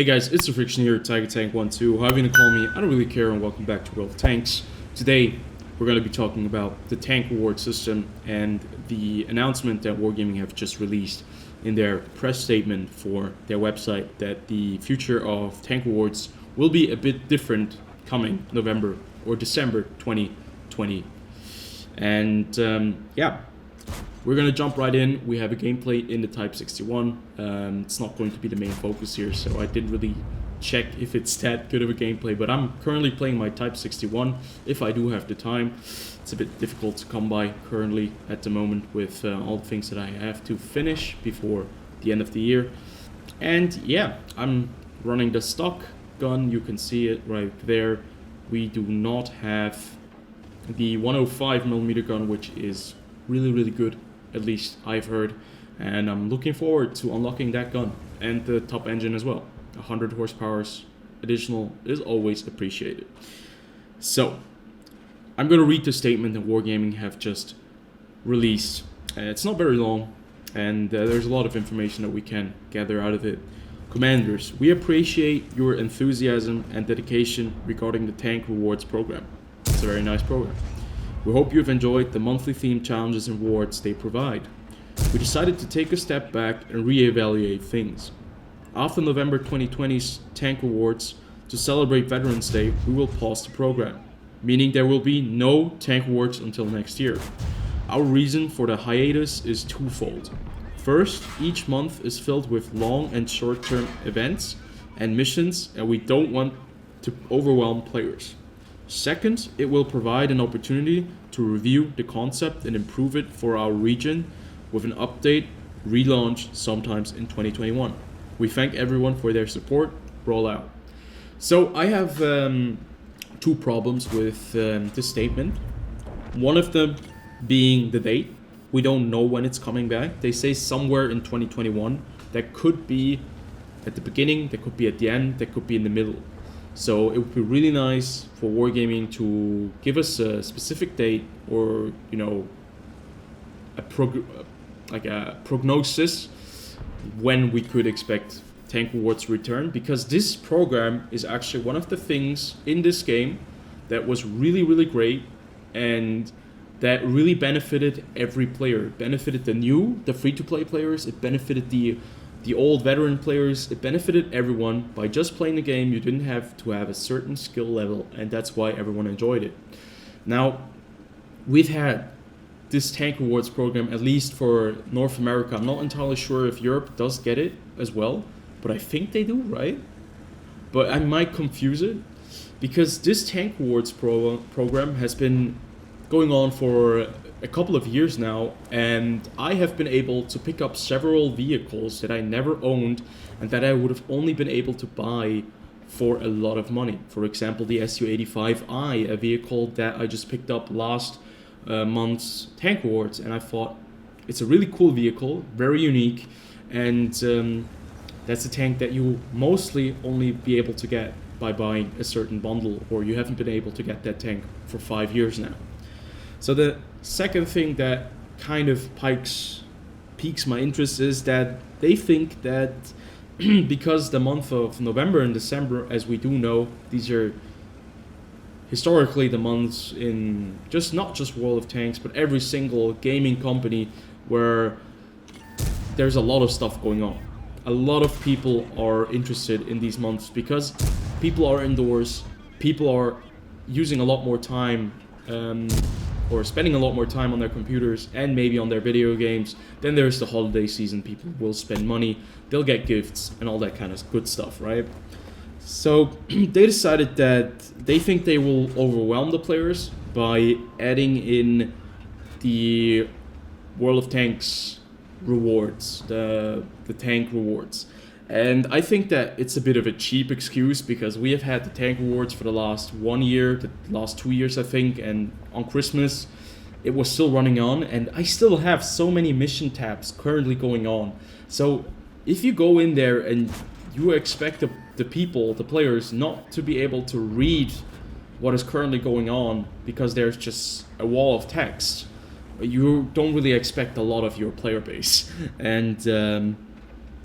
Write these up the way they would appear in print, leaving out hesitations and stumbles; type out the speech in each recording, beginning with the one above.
Hey guys, it's TheFrXion here, TigerTank12, however you call me, I don't really care, and welcome back to World of Tanks. Today, we're going to be talking about the tank reward system and the announcement that Wargaming have just released in their press statement for their website that the future of tank rewards will be a bit different coming November or December 2020. And we're going to jump right in. We have a gameplay in the Type 61. It's not going to be the main focus here, so I didn't really check if it's that good of a gameplay, but I'm currently playing my Type 61 if I do have the time. It's a bit difficult to come by currently at the moment with all the things that I have to finish before the end of the year. And yeah, I'm running the stock gun. You can see it right there. We do not have the 105mm gun, which is really good, at least I've heard, and I'm looking forward to unlocking that gun and the top engine as well. 100 horsepower additional is always appreciated. So I'm going to read the statement that Wargaming have just released. It's not very long, and there's a lot of information that we can gather out of it. Commanders, we appreciate your enthusiasm and dedication regarding the Tank Rewards program. It's a very nice program. We hope you've enjoyed the monthly themed challenges and rewards they provide. We decided to take a step back and re-evaluate things. After November 2020's Tank Rewards, to celebrate Veterans Day, we will pause the program, meaning there will be no Tank Rewards until next year. Our reason for the hiatus is twofold. First, each month is filled with long and short-term events and missions, and we don't want to overwhelm players. Second, it will provide an opportunity to review the concept and improve it for our region with an update relaunch sometimes in 2021. We thank everyone for their support. Roll out. So I have two problems with this statement. One of them being the date. We don't know when it's coming back. They say somewhere in 2021. That could be at the beginning, that could be at the end, that could be in the middle. So it would be really nice for Wargaming to give us a specific date, or a prognosis when we could expect Tank Rewards to return, because this program is actually one of the things in this game that was really great and that really benefited every player. It benefited the free-to-play players. It benefited the old veteran players. It benefited everyone. By just playing the game, you didn't have to have a certain skill level, and that's why everyone enjoyed it. Now, we've had this Tank Rewards program, at least for North America. I'm not entirely sure if Europe does get it as well, but I think they do, right? But I might confuse it, because this Tank Rewards program has been going on for a couple of years now, and I have been able to pick up several vehicles that I never owned and that I would have only been able to buy for a lot of money. For example, the Su-85I, a vehicle that I just picked up last month's Tank Rewards, and I thought it's a really cool vehicle, very unique, and that's a tank that you mostly only be able to get by buying a certain bundle, or you haven't been able to get that tank for 5 years now. So the second thing that kind of piques my interest is that they think that because the month of November and December, as we do know, these are historically the months in not just World of Tanks, but every single gaming company where there's a lot of stuff going on. A lot of people are interested in these months because people are indoors, people are using a lot more time or spending a lot more time on their computers and maybe on their video games. Then there's the holiday season. People will spend money, they'll get gifts and all that kind of good stuff, right? So they decided that they think they will overwhelm the players by adding in the World of Tanks rewards, the tank rewards. And I think that it's a bit of a cheap excuse, because we have had the tank rewards for the last 1 year, the last 2 years I think, and on Christmas it was still running on, and I still have so many mission tabs currently going on. So if you go in there and you expect the players not to be able to read what is currently going on because there's just a wall of text, you don't really expect a lot of your player base. And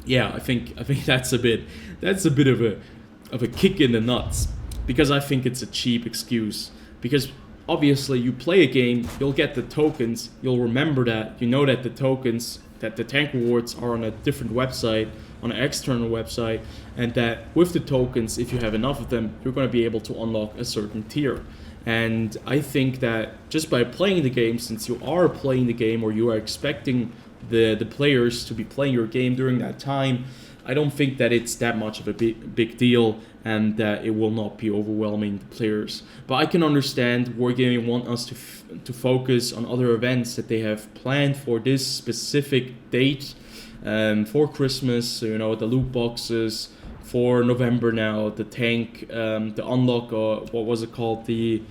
yeah, I think that's a bit of a kick in the nuts, because I think it's a cheap excuse. Because obviously you play a game, you'll get the tokens, you'll remember that, you know that the tokens, that the tank rewards are on a different website, on an external website, and that with the tokens, if you have enough of them, you're going to be able to unlock a certain tier. And I think that just by playing the game, since you are playing the game, or you are expecting the players to be playing your game during that time, I don't think that it's that much of a big deal, and that it will not be overwhelming the players. But I can understand Wargaming want us to focus on other events that they have planned for this specific date, for Christmas. You know, the loot boxes for November now, the tank, the unlock, or what was it called, the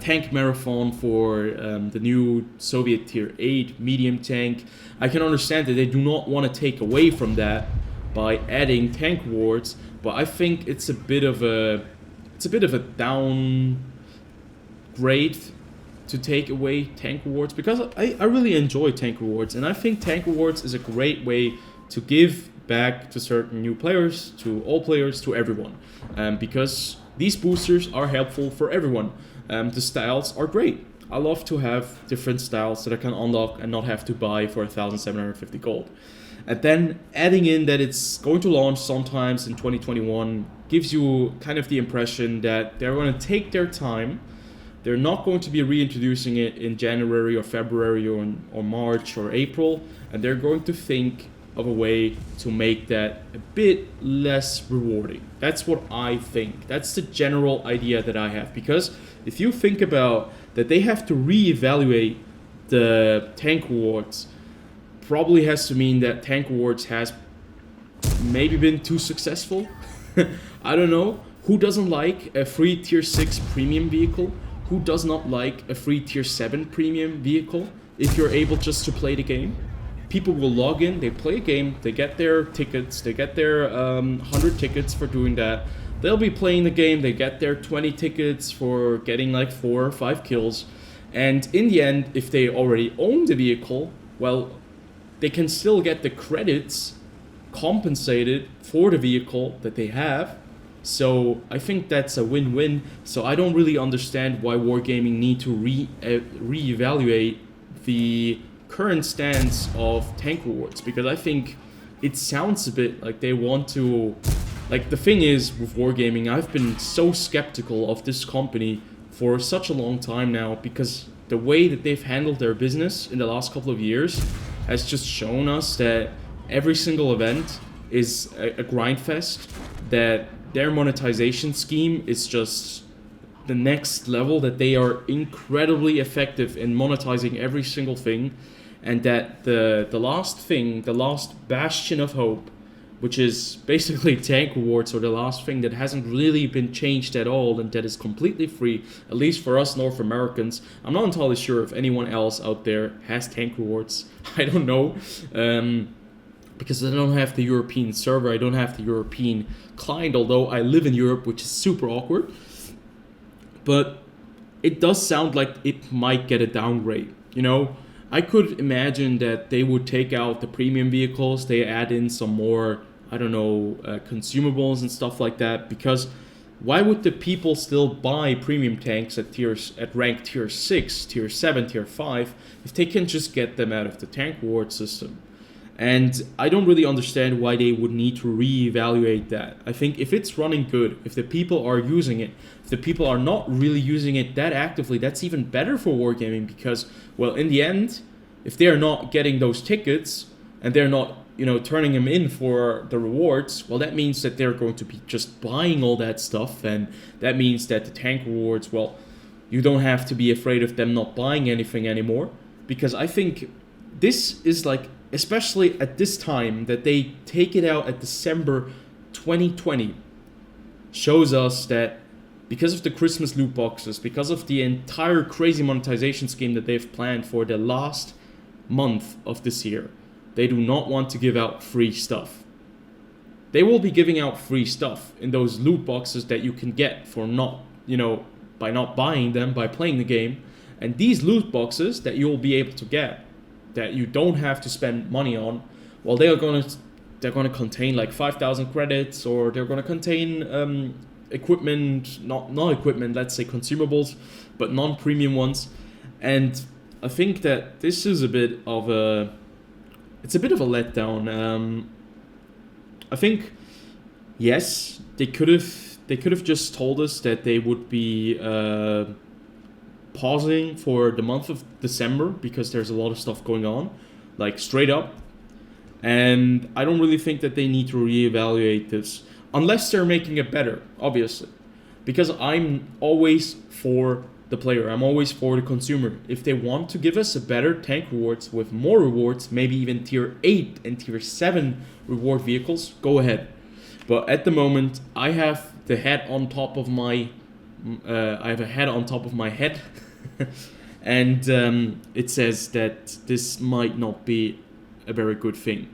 tank marathon for the new Soviet Tier 8 medium tank. I can understand that they do not want to take away from that by adding tank rewards, but I think it's a bit of a downgrade to take away tank rewards, because I really enjoy tank rewards, and I think tank rewards is a great way to give back to certain new players, to all players, to everyone, because these boosters are helpful for everyone. The styles are great. I love to have different styles that I can unlock and not have to buy for 1,750 gold. And then adding in that it's going to launch sometimes in 2021 gives you kind of the impression that they're going to take their time. They're not going to be reintroducing it in January or February or March or April, and they're going to think of a way to make that a bit less rewarding. That's what I think. That's the general idea that I have, because if you think about that, they have to reevaluate the tank rewards, probably has to mean that tank rewards has maybe been too successful. I don't know. Who doesn't like a free tier 6 premium vehicle? Who does not like a free tier 7 premium vehicle if you're able just to play the game? People will log in, they play a game, they get their tickets, they get their 100 tickets for doing that. They'll be playing the game, they get their 20 tickets for getting like 4 or 5 kills. And in the end, if they already own the vehicle, well, they can still get the credits compensated for the vehicle that they have. So I think that's a win-win. So I don't really understand why Wargaming need to reevaluate the current stance of tank rewards, because I think it sounds a bit like they want to, like, the thing is with Wargaming, I've been so skeptical of this company for such a long time now, because the way that they've handled their business in the last couple of years has just shown us that every single event is a grind fest, that their monetization scheme is just the next level, that they are incredibly effective in monetizing every single thing, and that the last bastion of hope, which is basically tank rewards, or the last thing that hasn't really been changed at all and that is completely free, at least for us North Americans. I'm not entirely sure if anyone else out there has tank rewards. I don't know, because I don't have the European server, I don't have the European client, although I live in Europe, which is super awkward. But it does sound like it might get a downgrade, you know? I could imagine that they would take out the premium vehicles, they add in some more, I don't know, consumables and stuff like that, because why would the people still buy premium tanks at rank tier 6, tier 7, tier 5, if they can just get them out of the tank reward system? And I don't really understand why they would need to reevaluate that. I think if it's running good, if the people are using it, if the people are not really using it that actively, that's even better for Wargaming, because, well, in the end, if they're not getting those tickets and they're not, you know, turning them in for the rewards, well, that means that they're going to be just buying all that stuff, and that means that the tank rewards, well, you don't have to be afraid of them not buying anything anymore, because I think this is like, especially at this time, that they take it out at December 2020, shows us that because of the Christmas loot boxes, because of the entire crazy monetization scheme that they've planned for the last month of this year, they do not want to give out free stuff. They will be giving out free stuff in those loot boxes that you can get for not, you know, by not buying them, by playing the game. And these loot boxes that you'll be able to get, that you don't have to spend money on, well, they're they're gonna contain like 5,000 credits, or they're gonna contain equipment, not equipment, let's say consumables, but non-premium ones. And I think that this is a bit of a letdown. I think, yes, they could have just told us that they would be pausing for the month of December because there's a lot of stuff going on, like straight up. And I don't really think that they need to reevaluate this unless they're making it better, obviously, because I'm always for the player. I'm always for the consumer. If they want to give us a better tank rewards with more rewards, maybe even tier 8 and tier 7 reward vehicles, go ahead. But at the moment, I have the head on top of my head, and it says that this might not be a very good thing.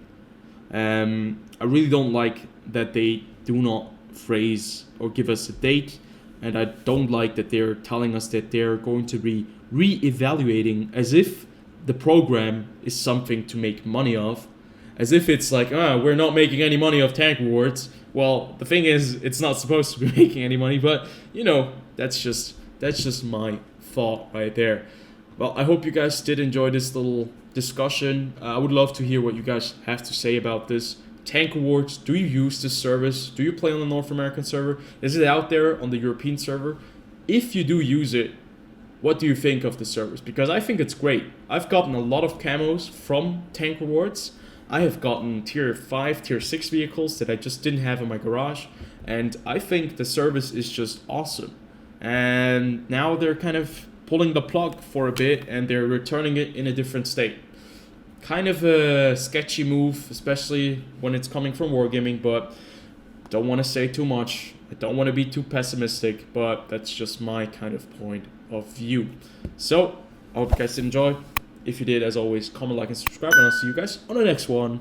I really don't like that they do not phrase or give us a date, and I don't like that they're telling us that they're going to be re-evaluating, as if the program is something to make money of, as if it's like, we're not making any money off tank rewards. Well, the thing is, it's not supposed to be making any money, but you know, that's just my thought right there. Well, I hope you guys did enjoy this little discussion. I would love to hear what you guys have to say about this. Tank rewards, do you use this service? Do you play on the North American server? Is it out there on the European server? If you do use it, what do you think of the service? Because I think it's great. I've gotten a lot of camos from tank rewards. I have gotten tier 5, tier 6 vehicles that I just didn't have in my garage. And I think the service is just awesome. And now they're kind of pulling the plug for a bit and they're returning it in a different state. Kind of a sketchy move, especially when it's coming from Wargaming, but don't want to say too much. I don't want to be too pessimistic, but that's just my kind of point of view. So, I hope you guys enjoy. If you did, as always, comment, like, and subscribe, and I'll see you guys on the next one.